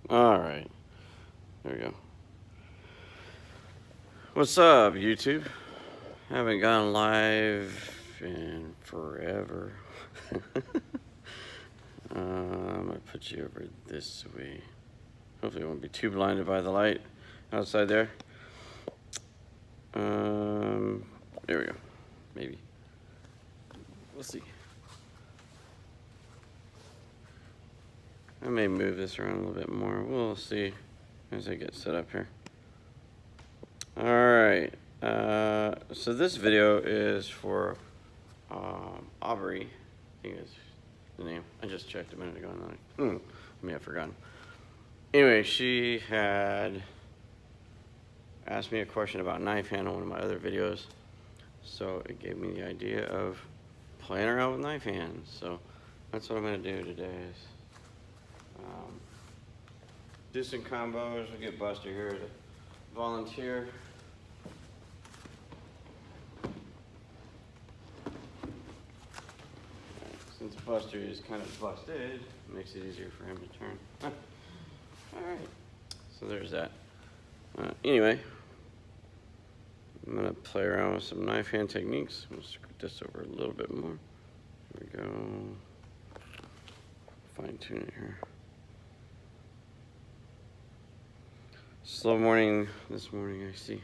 All right, there we go. What's up, YouTube? Haven't gone live in forever. I'm gonna put you over this way. Hopefully, you won't be too blinded by the light outside there. There we go. Maybe. We'll see. I may move this around a little bit more. We'll see as I get set up here. All right. So this video is for Aubrey. I think is the name. I just checked a minute ago and I may have forgotten. Anyway, she had asked me a question about knife hand on one of my other videos. So it gave me the idea of playing around with knife hands. So that's what I'm going to do today is do some combos. We'll get Buster here to volunteer. Since Buster is kind of busted, it makes it easier for him to turn. Alright, so there's that. Anyway, I'm going to play around with some knife hand techniques. I'm going to scoot this over a little bit more. There we go. Fine tune it here. Slow morning this morning, I see.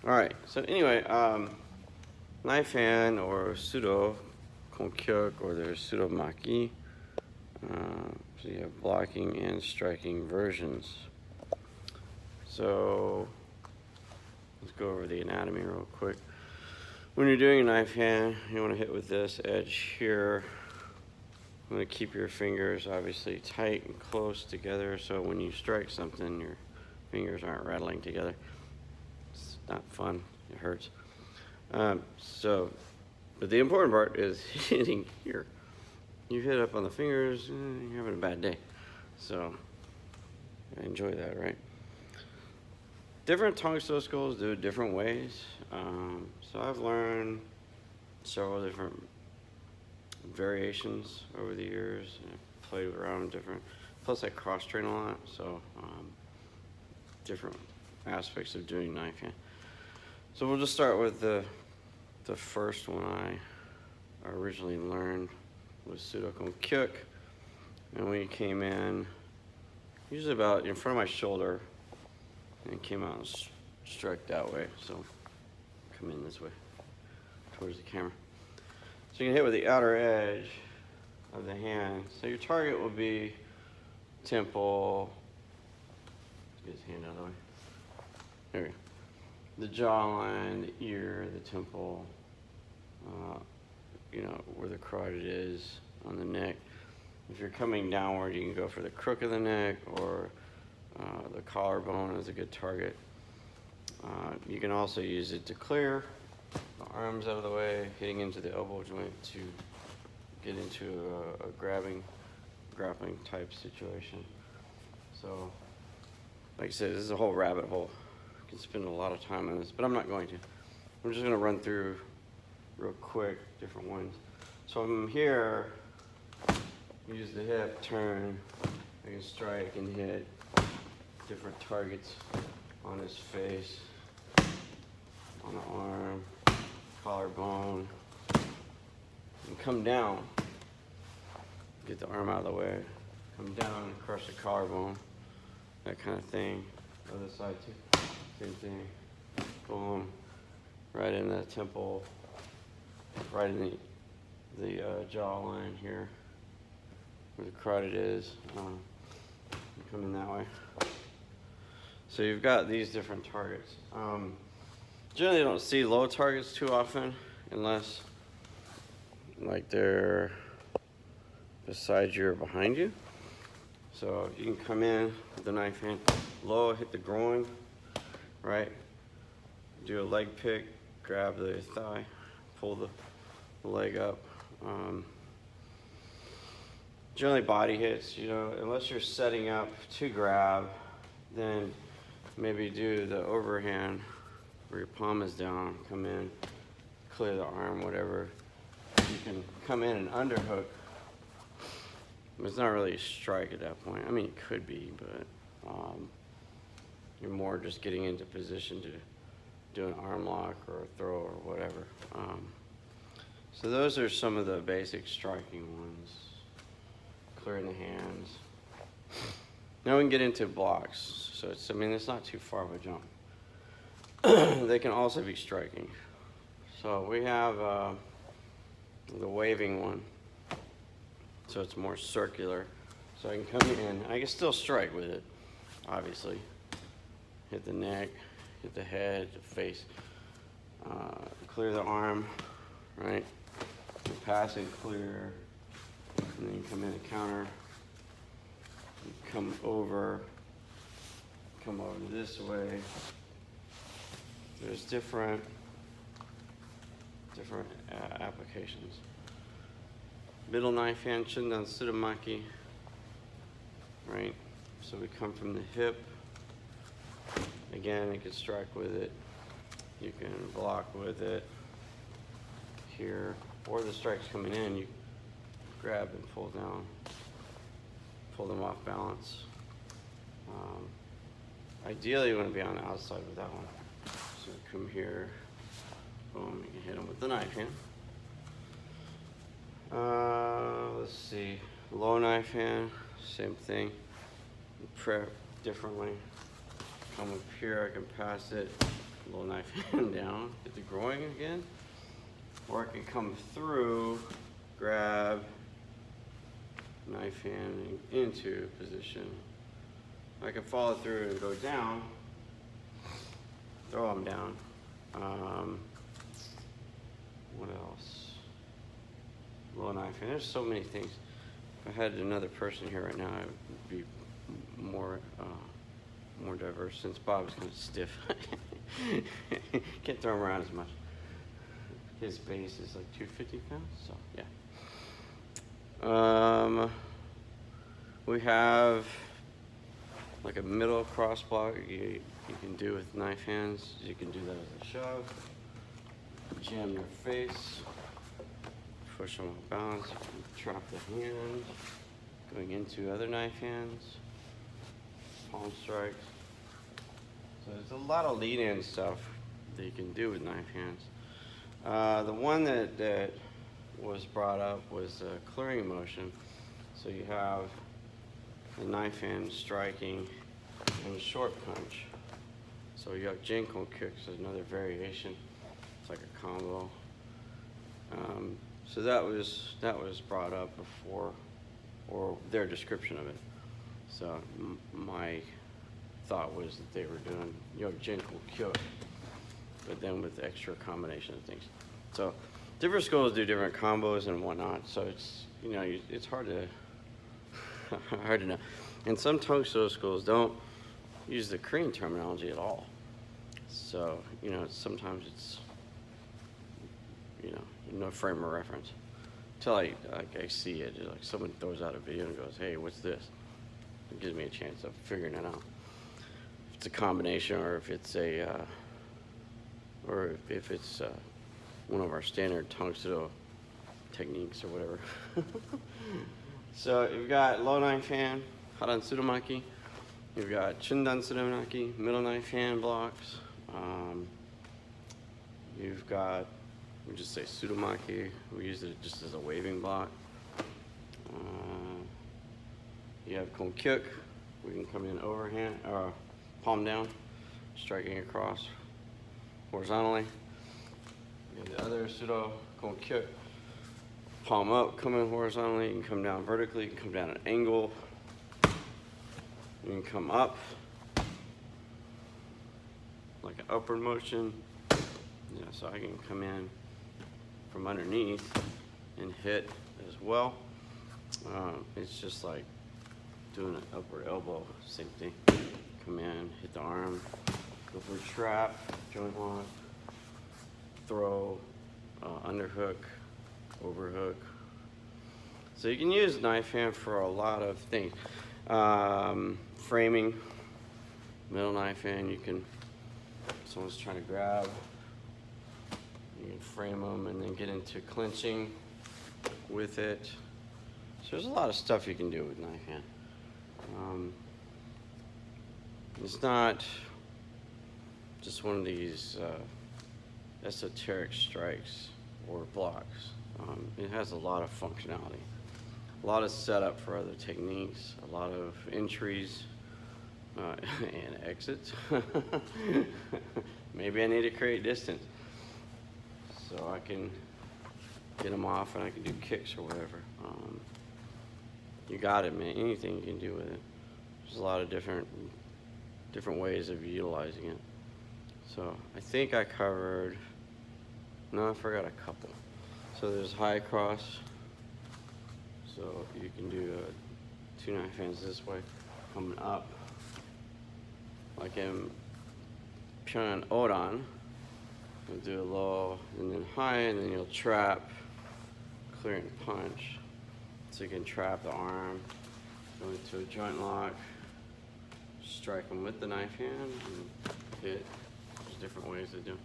Alright, so anyway, knife hand or sudo konkyuk or there's sudo maki. So you have blocking and striking versions. So let's go over the anatomy real quick. When you're doing a knife hand, you want to hit with this edge here. You want to keep your fingers obviously tight and close together so when you strike something, your fingers aren't rattling together. It's not fun, it hurts. But the important part is hitting here. You hit up on the fingers, you're having a bad day. So I enjoy that, right? Different Tang Soo Do schools do it different ways. So I've learned several different variations over the years. I've played around different, plus I cross train a lot, so different aspects of doing knife hand. So we'll just start with the first one I originally learned was sudo konkyuk, and we came in usually about in front of my shoulder and came out and struck that way. So come in this way towards the camera. So you can hit with the outer edge of the hand. So your target will be temple. Let's get his hand out of the way. There we go. The jawline, the ear, the temple, you know, where the carotid is on the neck. If you're coming downward, you can go for the crook of the neck or the collarbone is a good target. You can also use it to clear the arms out of the way, hitting into the elbow joint to get into a grappling type situation. So, like I said, this is a whole rabbit hole. I can spend a lot of time on this, but I'm not going to. I'm just going to run through real quick different ones. So I'm here, use the hip, turn, I can strike and hit different targets on his face, on the arm, collarbone, and come down, get the arm out of the way, come down and crush the collarbone, that kind of thing. Other side too, same thing, boom, right in the temple, right in the jawline here, where the carotid is, come in that way. So you've got these different targets. Generally you don't see low targets too often unless like they're beside you or behind you. So you can come in with the knife hand, low, hit the groin, right? Do a leg pick, grab the thigh, pull the leg up. Generally body hits, you know, unless you're setting up to grab, then maybe do the overhand where your palm is down, come in, clear the arm, whatever. You can come in and underhook It's not really a strike at that point. I mean, it could be, but you're more just getting into position to do an arm lock or a throw or whatever. So those are some of the basic striking ones. Clearing the hands. Now we can get into blocks. So it's, I mean, it's not too far of a jump. They can also be striking. So we have the waving one. So it's more circular. So I can come in, I can still strike with it, obviously. Hit the neck, hit the head, the face, clear the arm, right? Pass and clear, and then you come in a counter, you come over this way. There's different applications. Middle knife hand, Chindan Sudamaki, right? So we come from the hip. Again, you can strike with it. You can block with it here. Or the strike's coming in, you grab and pull down, pull them off balance. Ideally, you want to be on the outside with that one. So come here, boom, you can hit them with the knife hand. Let's see, low knife hand, same thing. Prep differently. Come up here, I can pass it, low knife hand down, hit the groin again. Or I can come through, grab, knife hand into position. I can follow through and go down, throw them down. What else? Low knife hand. There's so many things. If I had another person here right now, it would be more diverse. Since Bob's kind of stiff, can't throw him around as much. His base is like 250 pounds, so yeah. We have like a middle cross block you can do with knife hands. You can do that as a shove, jam your face, push them off balance, trap the hand, going into other knife hands, palm strikes. So there's a lot of lead-in stuff that you can do with knife hands. The one that was brought up was a clearing motion. So you have a knife hand striking and a short punch. So you have Jinko kicks, another variation. It's like a combo. So that was brought up before, or their description of it. So my thought was that they were doing Jinko kick, but then with extra combination of things. So different schools do different combos and whatnot. So it's it's hard to know. And some Tang Soo Do schools don't use the Korean terminology at all. So sometimes it's no frame of reference until I see it. Like someone throws out a video and goes, "Hey, what's this?" It gives me a chance of figuring it out. If it's a combination, or if it's one of our standard Tang Soo Do techniques or whatever. So you've got low knife hand, Haran Sudamaki. You've got Chindan Sudamaki, middle knife hand blocks. You've got, we just say Sudamaki. We use it just as a waving block. You have Konkyuk. We can come in overhand, palm down, striking across horizontally. You have the other Sudo Konkyuk. Palm up, come in horizontally. You can come down vertically. You can come down at an angle. You can come up like an upward motion. So I can come in from underneath and hit as well. It's just like doing an upward elbow, same thing. Come in, hit the arm, go for a trap, joint lock, throw, underhook, overhook. So you can use knife hand for a lot of things. Framing, middle knife hand, you can, someone's trying to grab, you can frame them and then get into clinching with it. So there's a lot of stuff you can do with knife hand. It's not just one of these esoteric strikes or blocks. It has a lot of functionality, a lot of setup for other techniques, a lot of entries and exits. Maybe I need to create distance so I can get them off and I can do kicks or whatever. You got it, man. Anything you can do with it. There's a lot of different ways of utilizing it. So I think I covered, no, I forgot a couple. So there's high cross. So you can do 2 knife hands this way, coming up. Like in Pyongyang Odan, you'll do a low and then high, and then you'll trap, clear and punch. So you can trap the arm, go into a joint lock, strike them with the knife hand, and hit. There's different ways to do it.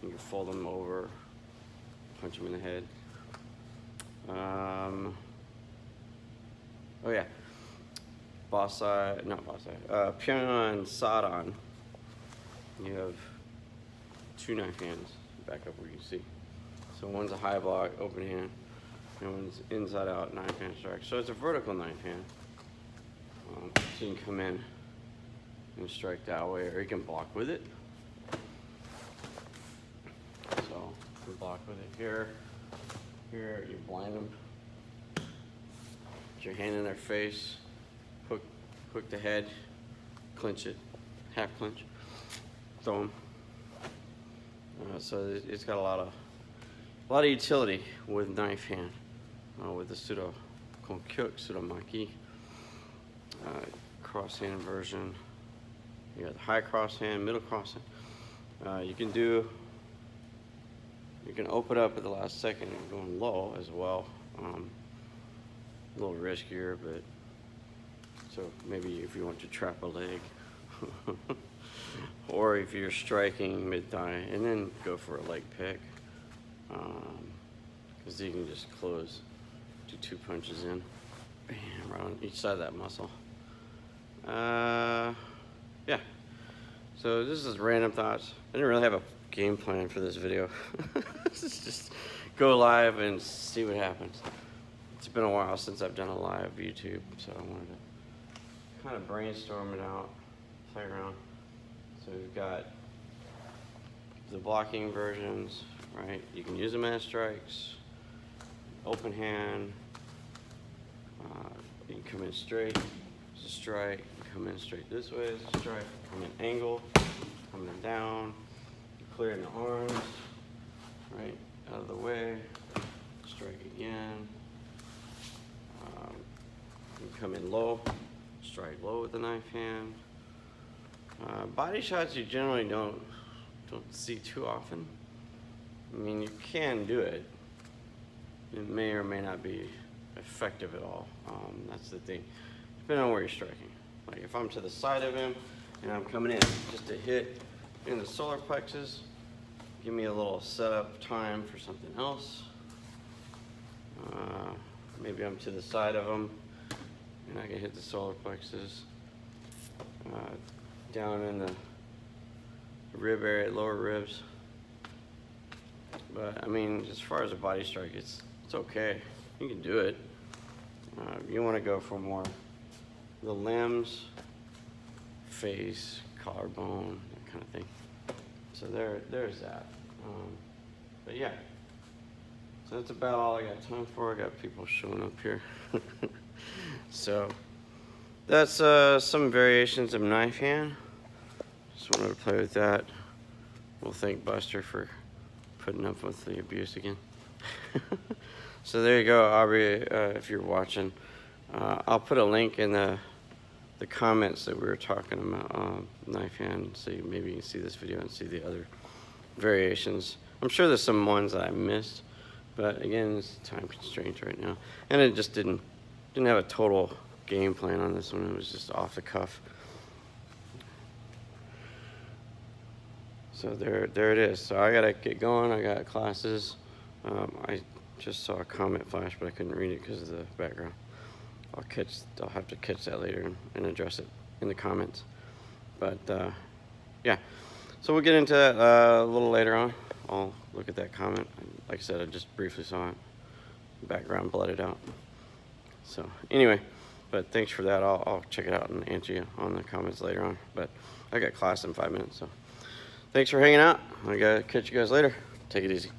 You can fold them over, punch them in the head. Oh yeah, Pyongyang Sadan. You have 2 knife hands. Back up where you see. So one's a high block, open hand, and one's inside out knife hand strike. So it's a vertical knife hand. So you can come in and strike that way, or you can block with it. So you can block with it here. Here you blind them. Put your hand in their face. Hook the head. Clinch it. Half clinch. Throw them. So it's got a lot of utility with knife hand. With the pseudo konkyuk, pseudo maki. Cross hand version. You got the high cross hand, middle cross hand. You can open up at the last second and going low as well. A little riskier, but so maybe if you want to trap a leg, or if you're striking mid-thigh, and then go for a leg pick, because you can just close, do 2 punches in, bam, right on each side of that muscle. Yeah. So this is random thoughts. I didn't really have a game plan for this video. Just go live and see what happens. It's been a while since I've done a live YouTube, so I wanted to kind of brainstorm it out, play around. So we've got the blocking versions, right? You can use them as strikes, open hand. You can come in straight as a strike, come in straight this way as a strike, come in angle, coming down, clearing the arms, right, out of the way, strike again. You come in low, strike low with the knife hand. Body shots you generally don't see too often. I mean, you can do it. It may or may not be effective at all. That's the thing, depending on where you're striking. Like if I'm to the side of him and I'm coming in just to hit in the solar plexus, give me a little setup time for something else. Maybe I'm to the side of him and I can hit the solar plexus, down in the rib area, lower ribs. But I mean, as far as a body strike, it's okay. You can do it. You want to go for more the limbs, face, collarbone, that kind of thing. So there's that. But yeah, so that's about all I got time for. I got people showing up here. So that's some variations of knife hand. Just wanted to play with that. We'll thank Buster for putting up with the abuse again. So there you go, Aubrey, if you're watching. I'll put a link in the comments that we were talking about, knife hand, so maybe you can see this video and see the other variations. I'm sure there's some ones that I missed, but again, it's time constraints right now. And it just didn't have a total game plan on this one. It was just off the cuff. So there it is. So I gotta get going. I got classes. I just saw a comment flash, but I couldn't read it because of the background. I'll have to catch that later and address it in the comments. But yeah, so we'll get into that a little later on. I'll look at that comment. Like I said, I just briefly saw it. Background blotted out. So anyway, but thanks for that. I'll check it out and answer you on the comments later on. But I got class in 5 minutes, so thanks for hanging out. I gotta catch you guys later. Take it easy.